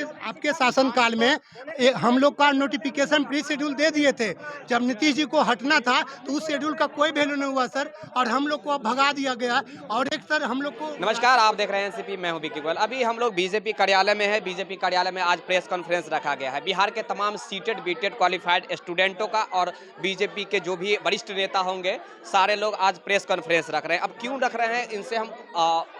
आपके शासनकाल में हम लोग का नोटिफिकेशन प्री शेड्यूल दे दिए थे। जब नीतीश जी को हटना था तो उस शेड्यूल का कोई वैल्यू नहीं हुआ सर, और हम लोग को अब भगा दिया गया। और एक सर हम लोग को नमस्कार, आप देख रहे हैं एनसीपी, मैं हूं विक्की गोयल। अभी हम लोग बीजेपी कार्यालय में हैं। बीजेपी कार्यालय में आज प्रेस कॉन्फ्रेंस रखा गया है। बिहार के तमाम सीटेड बीटेड क्वालिफाइड स्टूडेंटों का और बीजेपी के जो भी वरिष्ठ नेता होंगे, सारे लोग आज प्रेस कॉन्फ्रेंस रख रहे हैं। अब क्यों रख रहे हैं, इनसे हम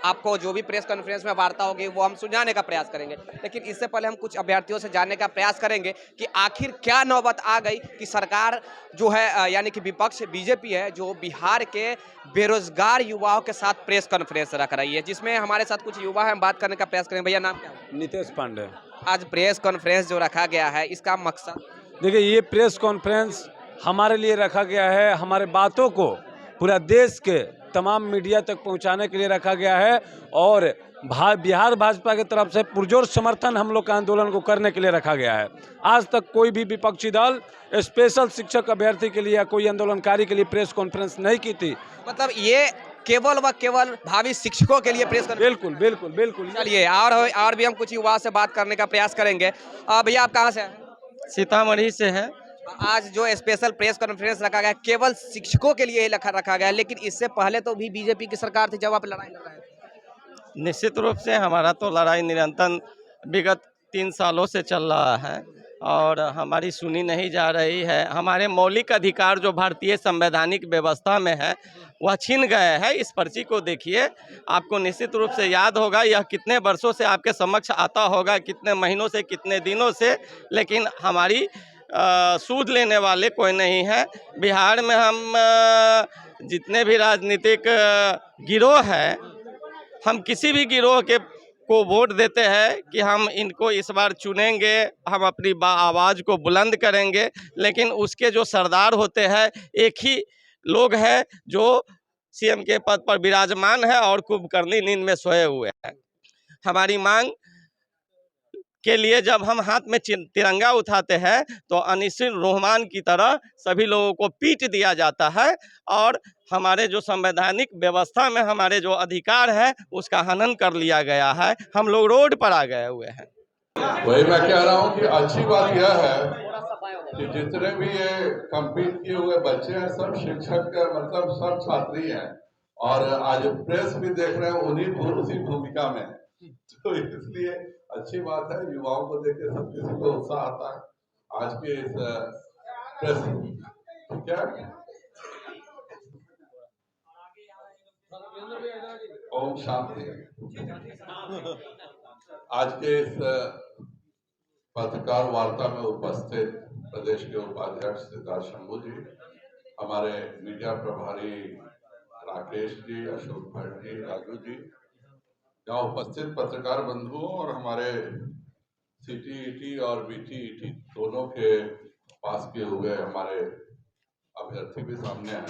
आपको जो भी प्रेस कॉन्फ्रेंस में वार्ता होगी वो हम सुझाने का प्रयास करेंगे। लेकिन इससे पहले हम कुछ अभ्यर्थियों से जानने का प्रयास करेंगे कि आखिर क्या नौबत आ गई कि सरकार जो है यानी कि विपक्ष बीजेपी है, जो बिहार के बेरोजगार युवाओं के साथ प्रेस कॉन्फ्रेंस रख रही है, जिसमें हमारे साथ कुछ युवा हैं। हम बात करने का प्रयास करेंगे। भैया नाम क्या है? नितेश पांडे। आज प्रेस कॉन्फ्रेंस जो रखा गया है, इसका मकसद? देखिए, ये प्रेस कॉन्फ्रेंस हमारे लिए रखा गया है, हमारे बातों को पूरा देश के तमाम मीडिया तक पहुंचाने के लिए रखा गया है। और बिहार भाजपा की तरफ से पुरजोर समर्थन हम लोग का आंदोलन को करने के लिए रखा गया है। आज तक कोई भी विपक्षी दल स्पेशल शिक्षक अभ्यर्थी के लिए या कोई आंदोलनकारी के लिए प्रेस कॉन्फ्रेंस नहीं की थी। मतलब ये केवल व केवल भावी शिक्षकों के लिए प्रेस कॉन्फ्रेंस? बिल्कुल बिल्कुल बिल्कुल। चलिए, और भी हम कुछ युवा से बात करने का प्रयास करेंगे। भैया आप कहाँ से हैं? सीतामढ़ी से है। आज जो स्पेशल प्रेस कॉन्फ्रेंस रखा गया केवल शिक्षकों के लिए ही रखा गया है, लेकिन इससे पहले तो भी बीजेपी की सरकार थी जब आप लड़ाई लड़ रहे थे। निश्चित रूप से हमारा तो लड़ाई निरंतर विगत 3 सालों से चल रहा है और हमारी सुनी नहीं जा रही है। हमारे मौलिक अधिकार जो भारतीय संवैधानिक व्यवस्था में है वह छीन गए हैं। इस पर्ची को देखिए, आपको निश्चित रूप से याद होगा, यह कितने वर्षों से आपके समक्ष आता होगा, कितने महीनों से, कितने दिनों से, लेकिन हमारी सूद लेने वाले कोई नहीं है। बिहार में हम जितने भी राजनीतिक गिरोह हैं, हम किसी भी गिरोह के को वोट देते हैं कि हम इनको इस बार चुनेंगे, हम अपनी आवाज़ को बुलंद करेंगे, लेकिन उसके जो सरदार होते हैं एक ही लोग हैं जो सीएम के पद पर विराजमान है और कुंभकर्णी नींद में सोए हुए हैं। हमारी मांग के लिए जब हम हाथ में तिरंगा उठाते हैं तो अनिसिन रहमान की तरह सभी लोगों को पीट दिया जाता है और हमारे जो संवैधानिक व्यवस्था में हमारे जो अधिकार है उसका हनन कर लिया गया है। हम लोग रोड पर आ गए हुए हैं। वही मैं कह रहा हूँ कि अच्छी बात यह है कि जितने भी ये कम्पीट किए हुए बच्चे हैं सब शिक्षक मतलब सब छात्री हैं, और आज प्रेस भी देख रहे हैं उसी भूमिका में। तो इसलिए अच्छी बात है, युवाओं को देख के सब किसी को उत्साह आता है। आज के इस प्रेस क्या ओम शांति। आज के इस पत्रकार वार्ता में उपस्थित प्रदेश के उपाध्यक्ष सिद्धार्थ शंभू जी, हमारे मीडिया प्रभारी राकेश जी, अशोक भट्ट जी, राजू जी, यहाँ उपस्थित पत्रकार बंधुओं और हमारे सीटीईटी और बीटीईटी दोनों के पास किए हुए हमारे अभ्यर्थी भी सामने हैं।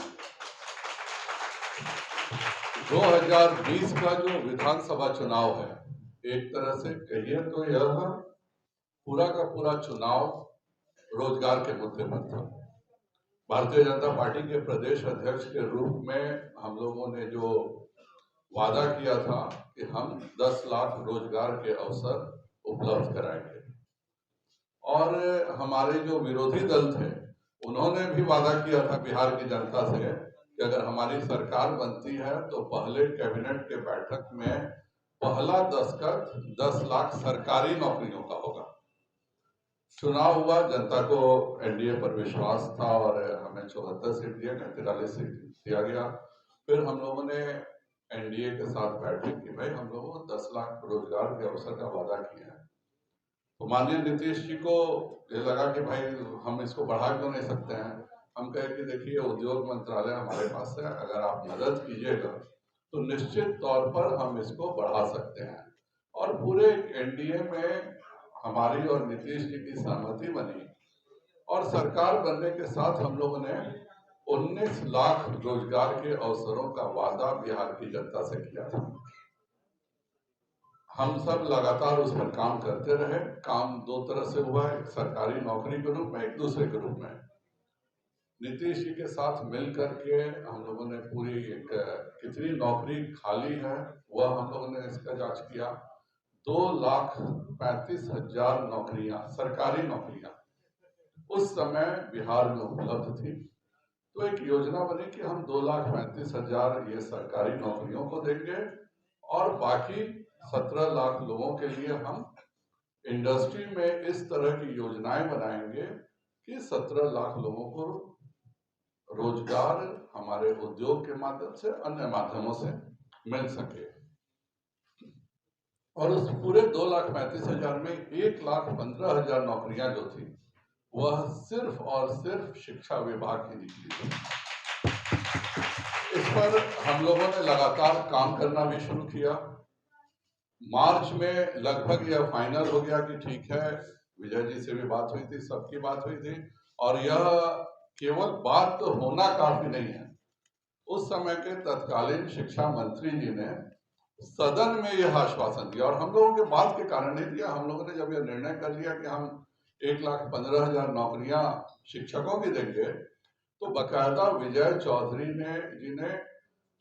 2020 का जो विधानसभा चुनाव है, एक तरह से कहिए तो यह पूरा का पूरा चुनाव रोजगार के मुद्दे पर था। भारतीय जनता पार्टी के प्रदेश अध्यक्ष के रूप में हम लोगों ने जो वादा किया था कि हम 10 लाख रोजगार के अवसर उपलब्ध कराएंगे, और हमारे जो विरोधी दल थे उन्होंने भी वादा किया था बिहार की जनता से कि अगर हमारी सरकार बनती है तो पहले कैबिनेट के बैठक में पहला दस्तखत 10 लाख सरकारी नौकरियों का होगा। चुनाव हुआ, जनता को एनडीए पर विश्वास था और हमें 74 सीट दिए, 43 सीट दिया गया। फिर हम लोगों ने एनडीए के साथ बैठक की, भाई हम लोगों को 10 लाख रोजगार के अवसर का वादा किया है। तो माननीय नीतीश जी को ये लगा कि भाई हम इसको बढ़ा क्यों नहीं सकते हैं। हम कहे कि देखिए, उद्योग मंत्रालय हमारे पास है, अगर आप मदद कीजिएगा तो निश्चित तौर पर हम इसको बढ़ा सकते हैं। और पूरे एनडीए में हमारी और नीतीश जी की सहमति बनी और सरकार बनने के साथ हम लोगों ने 19 लाख रोजगार के अवसरों का वादा बिहार की जनता से किया था। हम सब लगातार उस पर काम करते रहे। काम दो तरह से हुआ, एक सरकारी नौकरी के रूप में, एक दूसरे के रूप में। नीतीश जी के साथ मिल करके हम लोगों ने पूरी कितनी नौकरी खाली है वह हम लोगों ने इसका जांच किया। 2,35,000 नौकरियां, सरकारी नौकरियां उस समय बिहार में उपलब्ध थी। तो एक योजना बनी कि हम 2,35,000 ये सरकारी नौकरियों को देंगे और बाकी 17 लाख लोगों के लिए हम इंडस्ट्री में इस तरह की योजनाएं बनाएंगे कि 17 लाख लोगों को रोजगार हमारे उद्योग के माध्यम से, अन्य माध्यमों से मिल सके। और उस पूरे 2,35,000 में 1,15,000 नौकरियां जो थी वह सिर्फ और सिर्फ शिक्षा विभाग की निकली थी। इस पर हम लोगों ने लगातार काम करना भी शुरू किया। मार्च में लगभग यह फाइनल हो गया कि ठीक है, विजय जी से भी बात हुई थी, सबकी बात हुई थी, और यह केवल बात तो होना काफी नहीं है। उस समय के तत्कालीन शिक्षा मंत्री जी ने सदन में यह आश्वासन दिया, और हम लोगों के बात के कारण नहीं दिया। हम लोगों ने जब यह निर्णय कर लिया कि हम 1,15,000 नौकरियां शिक्षकों की देंगे, तो बकायदा विजय चौधरी जी ने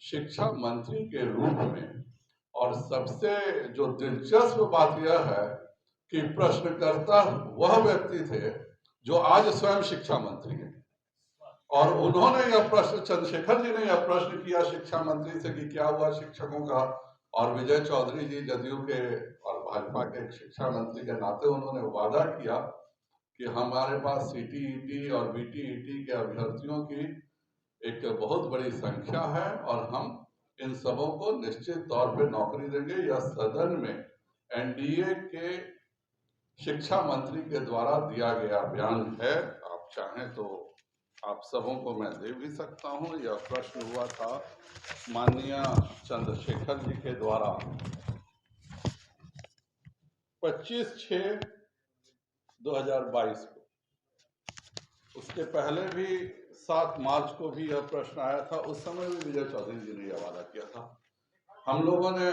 शिक्षा मंत्री के रूप में, और सबसे जो दिलचस्प बात यह है कि प्रश्नकर्ता वह व्यक्ति थे जो आज स्वयं शिक्षा मंत्री हैं, और उन्होंने यह प्रश्न, चंद्रशेखर जी ने यह प्रश्न किया शिक्षा मंत्री से कि क्या हुआ शिक्षकों का, और विजय चौधरी जी जदयू के और भाजपा के शिक्षा मंत्री के नाते उन्होंने वादा किया कि हमारे पास सीटीईटी और बीटीईटी के अभ्यर्थियों की एक बहुत बड़ी संख्या है और हम इन सबों को निश्चित तौर पे नौकरी देंगे। यह सदन में एनडीए के शिक्षा मंत्री के द्वारा दिया गया बयान है। आप चाहें तो आप सबों को मैं दे भी सकता हूं। यह प्रश्न हुआ था माननीय चंद्रशेखर जी के द्वारा 25/6/2022 को। उसके पहले भी 7 मार्च को भी यह प्रश्न आया था। उस समय भी विजय चौधरी जी ने यह वादा किया था। हम लोगों ने,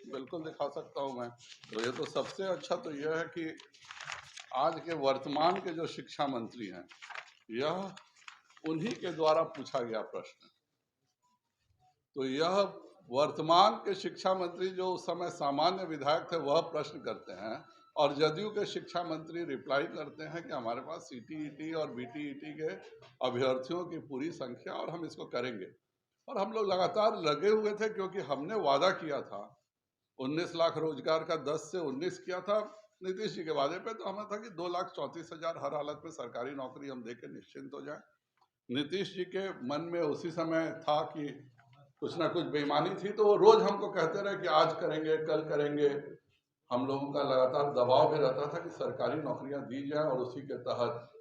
बिल्कुल दिखा सकता हूं मैं, तो ये तो सबसे अच्छा तो यह है कि आज के वर्तमान के जो शिक्षा मंत्री हैं, यह उन्हीं के द्वारा पूछा गया प्रश्न। तो यह वर्तमान के शिक्षा मंत्री जो उस समय सामान्य विधायक थे वह प्रश्न करते हैं, और जदयू के शिक्षा मंत्री रिप्लाई करते हैं कि हमारे पास सीटीईटी और बीटीईटी के अभ्यर्थियों की पूरी संख्या और हम इसको करेंगे। और हम लोग लगातार लगे हुए थे, क्योंकि हमने वादा किया था 19 लाख रोजगार का, 10 से 19 किया था नीतीश जी के वादे पे। तो हमें था कि 2,34,000 हर हालत में सरकारी नौकरी हम देके निश्चिंत हो जाए। नीतीश जी के मन में उसी समय था कि कुछ ना कुछ बेईमानी थी, तो वो रोज हमको कहते रहे कि आज करेंगे, कल करेंगे। हम लोगों का लगातार दबाव भी रहता था कि सरकारी नौकरियां दी जाए, और उसी के तहत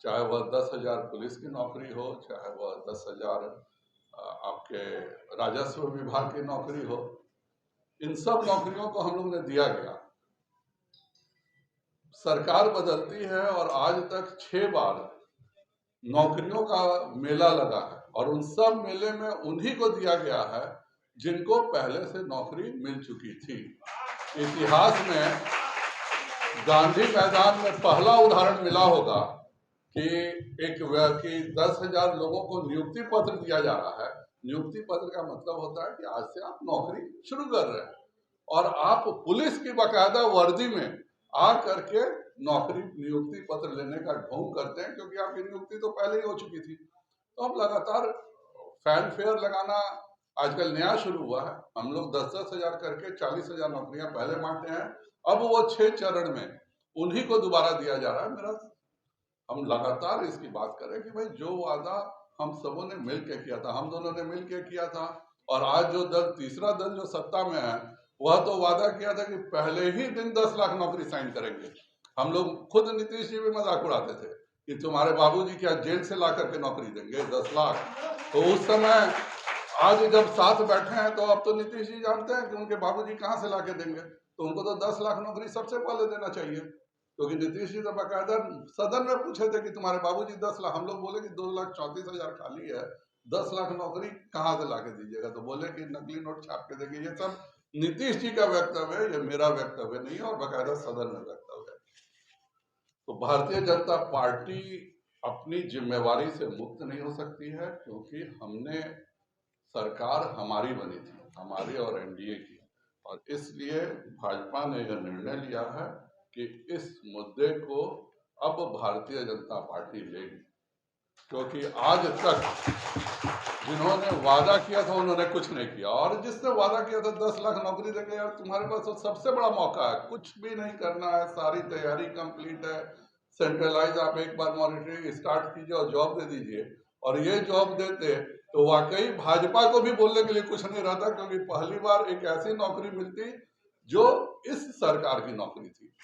चाहे वह 10,000 पुलिस की नौकरी हो, चाहे वह 10,000 आपके राजस्व विभाग की नौकरी हो, इन सब नौकरियों को हम लोग ने दिया गया। सरकार बदलती है और आज तक 6 बार नौकरियों का मेला लगा है, और उन सब मेले में उन्हीं को दिया गया है जिनको पहले से नौकरी मिल चुकी थी। इतिहास में गांधी मैदान में पहला उदाहरण मिला होगा कि एक व्यक्ति 10,000 लोगों को नियुक्ति पत्र दिया जा रहा है। नियुक्ति पत्र का मतलब होता है कि आज से आप नौकरी शुरू कर रहे हैं, और आप पुलिस की बाकायदा वर्दी में आ करके नौकरी नियुक्ति पत्र लेने का ढोंग करते हैं, क्योंकि आपकी नियुक्ति तो पहले ही हो चुकी थी। तो हम लगातार फैन फेयर लगाना आजकल नया शुरू हुआ है। हम लोग 10-10 हजार करके 40,000 नौकरियां पहले बांटे हैं, अब वो 6 चरण में उन्हीं को दोबारा दिया जा रहा है। मेरा, हम लगातार इसकी बात करें कि भाई जो वादा हम सबों ने मिल के किया था, हम दोनों ने मिल के किया था, और आज जो दल, तीसरा दल जो सत्ता में है, वह तो वादा किया था कि पहले ही दिन 10 लाख नौकरी साइन करेंगे। हम लोग खुद नीतीश जी भी मजाक उड़ाते थे कि तुम्हारे बाबूजी क्या जेल से ला करके नौकरी देंगे 10 लाख। तो उस समय, आज जब साथ बैठे हैं तो अब तो नीतीश जी जानते हैं कि उनके बाबूजी कहां से ला के देंगे, तो उनको तो 10 लाख नौकरी सबसे पहले देना चाहिए। क्योंकि नीतीश जी तो बाकायदा सदन में पूछे थे कि तुम्हारे बाबूजी 10 लाख, हम लोग बोले कि 2,34,000 खाली है, 10 लाख नौकरी कहां से ला के दीजिएगा, तो बोले कि नकली नोट छाप के देंगे। ये सब नीतीश जी का वक्तव्य है, ये मेरा वक्तव्य नहीं है, और बाकायदा सदन में वक्तव्य है। तो भारतीय जनता पार्टी अपनी जिम्मेवारी से मुक्त नहीं हो सकती है, क्योंकि हमने, सरकार हमारी बनी थी, हमारी और एनडीए की, और इसलिए भाजपा ने यह निर्णय लिया है कि इस मुद्दे को अब भारतीय जनता पार्टी लेगी, क्योंकि आज तक जिन्होंने वादा किया था उन्होंने कुछ नहीं किया, और जिसने वादा किया था 10 लाख नौकरी देंगे, यार तुम्हारे पास तो सबसे बड़ा मौका है, कुछ भी नहीं करना है, सारी तैयारी कंप्लीट है, सेंट्रलाइज आप एक बार मॉनिटरिंग स्टार्ट कीजिए और जॉब दे दीजिए। और ये जॉब देते तो वाकई भाजपा को भी बोलने के लिए कुछ नहीं रहता, क्योंकि पहली बार एक ऐसी नौकरी मिलती जो इस सरकार की नौकरी थी।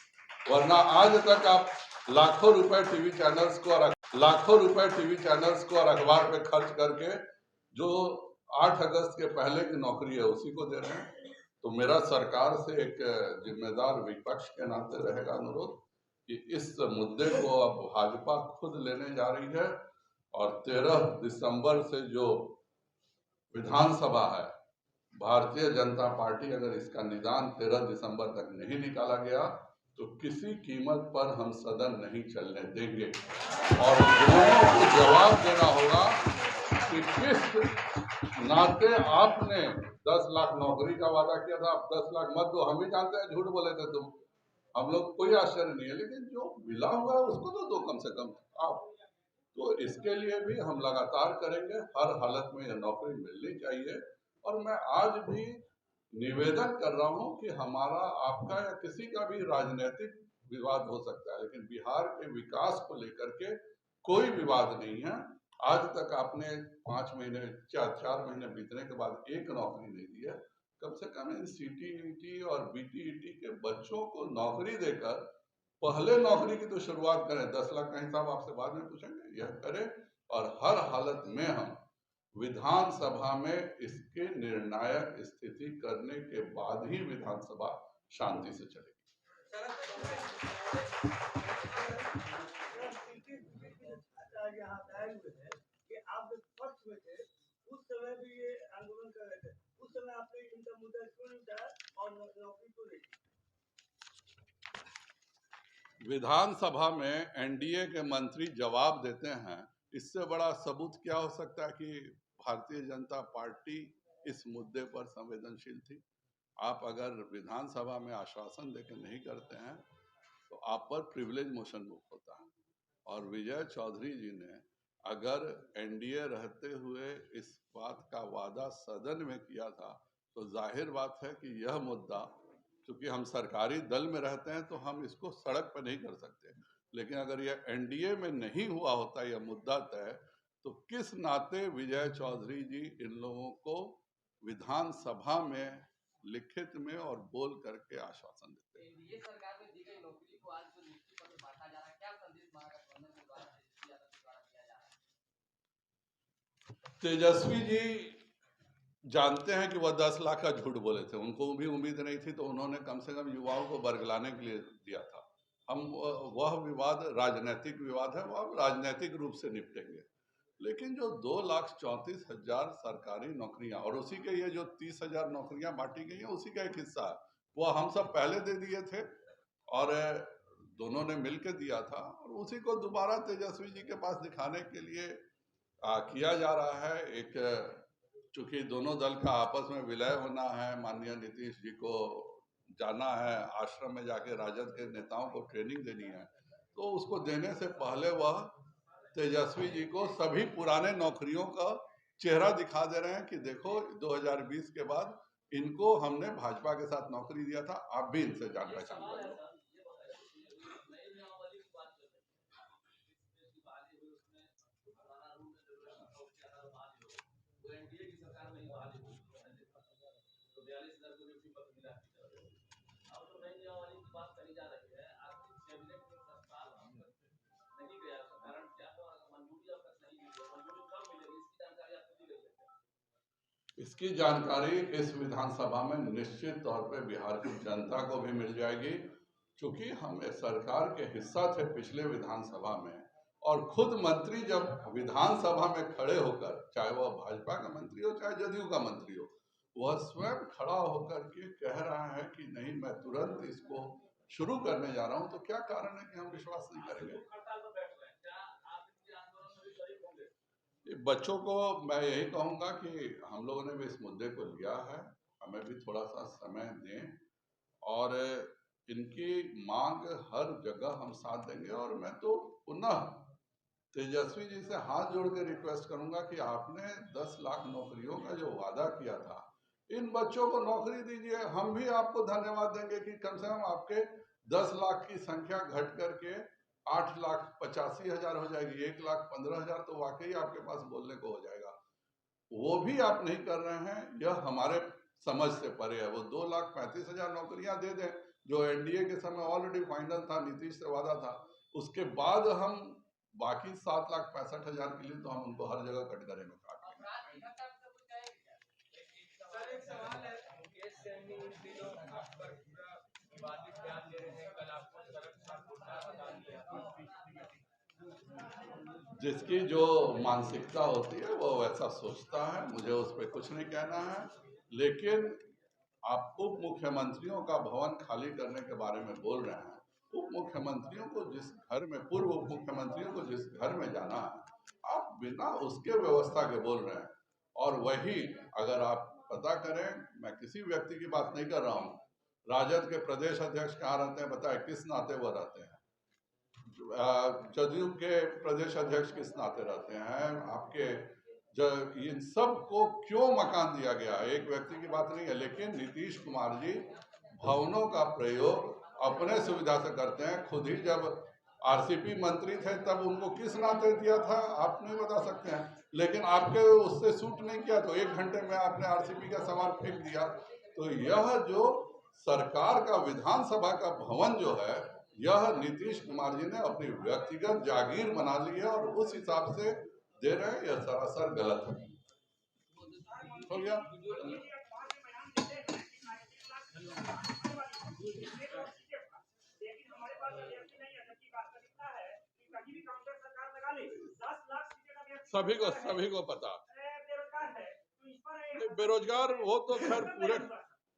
वरना आज तक आप लाखों रुपए टीवी चैनल्स को और अखबार पे खर्च करके जो 8 अगस्त के पहले की नौकरी है उसी को दे रहे हैं। तो मेरा सरकार से एक जिम्मेदार विपक्ष के नाते रहेगा अनुरोध कि इस मुद्दे को अब भाजपा खुद लेने जा रही है, और 13 दिसंबर से जो विधानसभा है, भारतीय जनता पार्टी अगर इसका निदान 13 दिसंबर तक नहीं निकाला गया तो किसी कीमत पर हम सदन नहीं चलने देंगे, और दोनों को जवाब देना होगा कि किस नाते आपने 10 लाख नौकरी का वादा किया था, आप 10 लाख मत दो, हम भी जानते हैं झूठ बोले थे तुम, हम लोग कोई आश्चर्य नहीं है, लेकिन जो मिला हुआ है उसको तो दो कम से कम आप। तो इसके लिए भी हम लगातार करेंगे, हर हालत में यह नौकरी मिलनी चाहिए। और मैं आज भी निवेदन कर रहा हूं कि हमारा, आपका या किसी का भी राजनीतिक विवाद हो सकता है, लेकिन बिहार के विकास को लेकर के कोई विवाद नहीं है। आज तक आपने 4 महीने बीतने के बाद एक नौकरी नहीं दी है। कम से कम इन सीटीईटी और बीटीईटी के बच्चों को नौकरी देकर पहले नौकरी की तो शुरुआत करें। 10 लाख का हिसाब आपसे बाद में पूछेंगे, यह करें, और हर हालत में हम विधानसभा में इसके निर्णायक स्थिति करने के बाद ही विधानसभा शांति से चलेगी। विधानसभा में एनडीए के मंत्री जवाब देते हैं, इससे बड़ा सबूत क्या हो सकता है कि भारतीय जनता पार्टी इस मुद्दे पर संवेदनशील थी। आप अगर विधानसभा में आश्वासन देकर नहीं करते हैं तो आप पर प्रिविलेज मोशन बुक होता है, और विजय चौधरी जी ने अगर एनडीए रहते हुए इस बात का वादा सदन में किया था तो जाहिर बात है कि यह मुद्दा, क्योंकि हम सरकारी दल में रहते हैं तो हम इसको सड़क पर नहीं कर सकते, लेकिन अगर यह एनडीए में नहीं हुआ होता यह मुद्दा तय, तो किस नाते विजय चौधरी जी इन लोगों को विधानसभा में लिखित में और बोल करके आश्वासन देते हैं। ये सरकार में दी गई नौकरी को आज जो नियुक्ति पत्र बांटा जा रहा है, क्या संदेश महागठबंधन के द्वारा किया जा रहा है? तेजस्वी जी जानते हैं कि वह 10 लाख का झूठ बोले थे, उनको भी उम्मीद नहीं थी, तो उन्होंने कम से कम युवाओं को बरगलाने के लिए दिया था। हम वह विवाद राजनीतिक विवाद है, वह राजनीतिक रूप से निपटेंगे, लेकिन जो 2,34,000 सरकारी नौकरियां और उसी के ये जो 30,000 नौकरियां बांटी गई हैं उसी का एक हिस्सा है, वह हम सब पहले दे दिए थे और दोनों ने मिलकर दिया था, और उसी को दोबारा तेजस्वी जी के पास दिखाने के लिए किया जा रहा है। एक चूंकि दोनों दल का आपस में विलय होना है, माननीय नीतीश जी को जाना है आश्रम में, जाके राजद के नेताओं को ट्रेनिंग देनी है, तो उसको देने से पहले वह तेजस्वी जी को सभी पुराने नौकरियों का चेहरा दिखा दे रहे हैं कि देखो 2020 के बाद इनको हमने भाजपा के साथ नौकरी दिया था, आप भी इनसे जान पहचान कर लो। इसकी जानकारी इस विधानसभा में निश्चित तौर पे बिहार की जनता को भी मिल जाएगी, क्योंकि हम सरकार के हिस्सा थे पिछले विधानसभा में, और खुद मंत्री जब विधानसभा में खड़े होकर, चाहे वह भाजपा का मंत्री हो चाहे जदयू का मंत्री हो, वह स्वयं खड़ा होकर के कह रहा है कि नहीं मैं तुरंत इसको शुरू करने जा रहा हूं, तो क्या कारण है कि हम विश्वास नहीं करेंगे? बच्चों को मैं यही कहूंगा कि हम लोगों ने भी इस मुद्दे को लिया है, हमें भी थोड़ा सा समय दें और इनकी मांग हर जगह हम साथ देंगे। और मैं तो पुनः तेजस्वी जी से हाथ जोड़ के रिक्वेस्ट करूंगा कि आपने 10 लाख नौकरियों का जो वादा किया था, इन बच्चों को नौकरी दीजिए। हम भी आपको धन्यवाद देंगे कि कम से कम आपके 10 लाख की संख्या घट करके 8,85,000 हो जाएगी। 1,15,000 तो वाकई आपके पास बोलने को हो जाएगा। वो भी आप नहीं कर रहे हैं, यह हमारे समझ से परे है। वो 2,35,000 नौकरियां दे दें जो एनडीए के समय ऑलरेडी फाइनल था, नीतीश से वादा था। उसके बाद हम बाकी 7,65,000 के लिए तो हम उनको हर जगह कटघरे में काट लेंगे। जिसकी जो मानसिकता होती है वो वैसा सोचता है, मुझे उस पर कुछ नहीं कहना है। लेकिन आप उप मुख्यमंत्रियों का भवन खाली करने के बारे में बोल रहे हैं। उप मुख्यमंत्रियों को जिस घर में, पूर्व उप मुख्यमंत्रियों को जिस घर में जाना है, आप बिना उसके व्यवस्था के बोल रहे हैं। और वही अगर आप पता करें, मैं किसी व्यक्ति की बात नहीं कर रहा हूँ, राजद के प्रदेश अध्यक्ष कहाँ रहते हैं बताए, किस नाते वो रहते हैं। जदयू के प्रदेश अध्यक्ष किस नाते रहते हैं। आपके इन सब को क्यों मकान दिया गया, एक व्यक्ति की बात नहीं है। लेकिन नीतीश कुमार जी भवनों का प्रयोग अपने सुविधा से करते हैं। खुद ही जब आरसीपी मंत्री थे तब उनको किस नाते दिया था आप नहीं बता सकते हैं। लेकिन आपके उससे सूट नहीं किया तो 1 घंटे में आपने आरसीपी का सामान फेंक दिया। तो यह जो सरकार का विधानसभा का भवन जो है, यह नीतीश कुमार जी ने अपनी व्यक्तिगत जागीर बना ली है और उस हिसाब से दे रहे हैं। यह सरासर गलत है। हो गया। सभी को पता। बेरोजगार वो तो खैर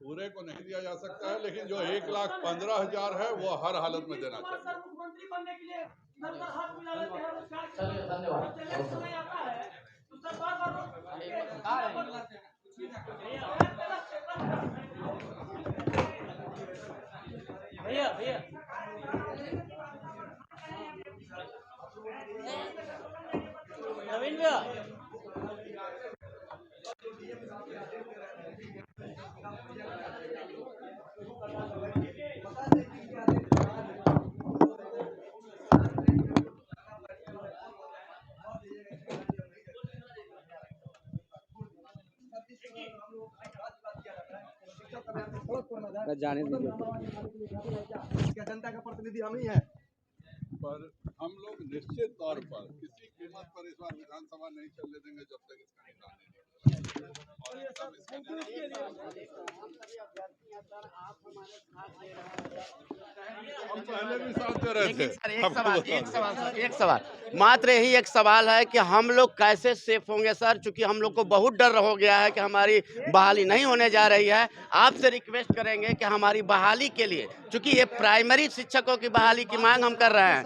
पूरे को नहीं दिया जा सकता है, लेकिन जो 1,15,000 है वो हर हालत में देना चाहिए। मुख्यमंत्री बनने के लिए हाथ मिला लेते हैं, रोजगार धन्यवाद। भैया भैया नवीन भैया जाने दीजिए। जनता का प्रतिनिधि हम ही है। पर हम लोग निश्चित तौर पर किसी कीमत पर इस बार विधानसभा नहीं चलने देंगे जब तक इसका निदान नहीं हम पहले भी साथ दे रहे थे। एक सवाल मात्र यही एक सवाल है कि हम लोग कैसे सेफ होंगे सर, क्योंकि हम लोग को बहुत डर हो गया है कि हमारी बहाली नहीं होने जा रही है। आपसे रिक्वेस्ट करेंगे कि हमारी बहाली के लिए, क्योंकि ये प्राइमरी शिक्षकों की बहाली की मांग हम कर रहे हैं,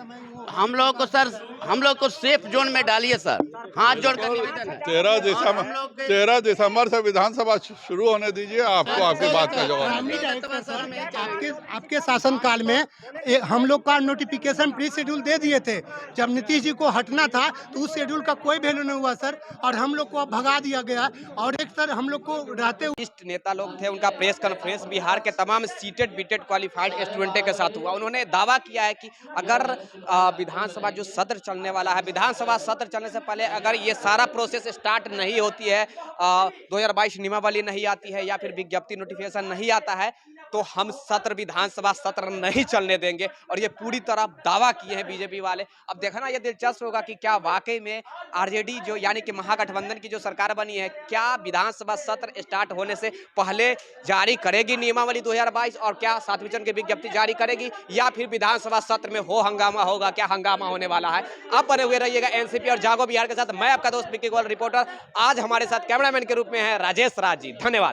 हम लोग को सर, हम लोग को सेफ जोन में डालिए सर, हाथ जोड़कर निवेदन है। 13 दिसंबर से विधानसभा शुरू होने दीजिए, आपको आपकी बात का जवाब। आपके शासनकाल में हम लोग का नोटिफिकेशन प्री शेड्यूल दे दिए थे। जब नीतीश जी को हटना था तो उस शेड्यूल का कोई वैल्यू नहीं हुआ सर, और हम लोग को अब भगा दिया गया। और एक सर हम लोग को रहते वरिष्ठ नेता लोग थे, उनका प्रेस कॉन्फ्रेंस बिहार के तमाम सीटेड बीटेड क्वालिफाइड स्टूडेंटों के साथ हुआ। उन्होंने दावा किया है कि अगर विधानसभा जो सत्र चलने वाला है, विधानसभा सत्र चलने से पहले अगर ये सारा प्रोसेस स्टार्ट नहीं होती है, 2022 नियमावली नहीं आती है या फिर विज्ञप्ति नोटिफिकेशन नहीं आता है, तो हम सत्र विधानसभा सत्र नहीं चलने देंगे। और ये पूरी तरह दावा किए हैं बीजेपी वाले। अब देखना ये दिलचस्प होगा कि क्या वाकई में आरजेडी जो यानी कि महागठबंधन की जो सरकार बनी है, क्या विधानसभा सत्र स्टार्ट होने से पहले जारी करेगी नियमावली 2022 और क्या 7वें चरण की विज्ञप्ति जारी करेगी, या फिर विधानसभा सत्र में हो हंगामा होगा। क्या हंगामा होने वाला है। आप बने हुए रहिएगा एनसीपी और जागो बिहार के साथ। मैं आपका दोस्त विक्की गोयल रिपोर्टर। आज हमारे साथ कैमरामैन के रूप में है राजेश राज जी। धन्यवाद।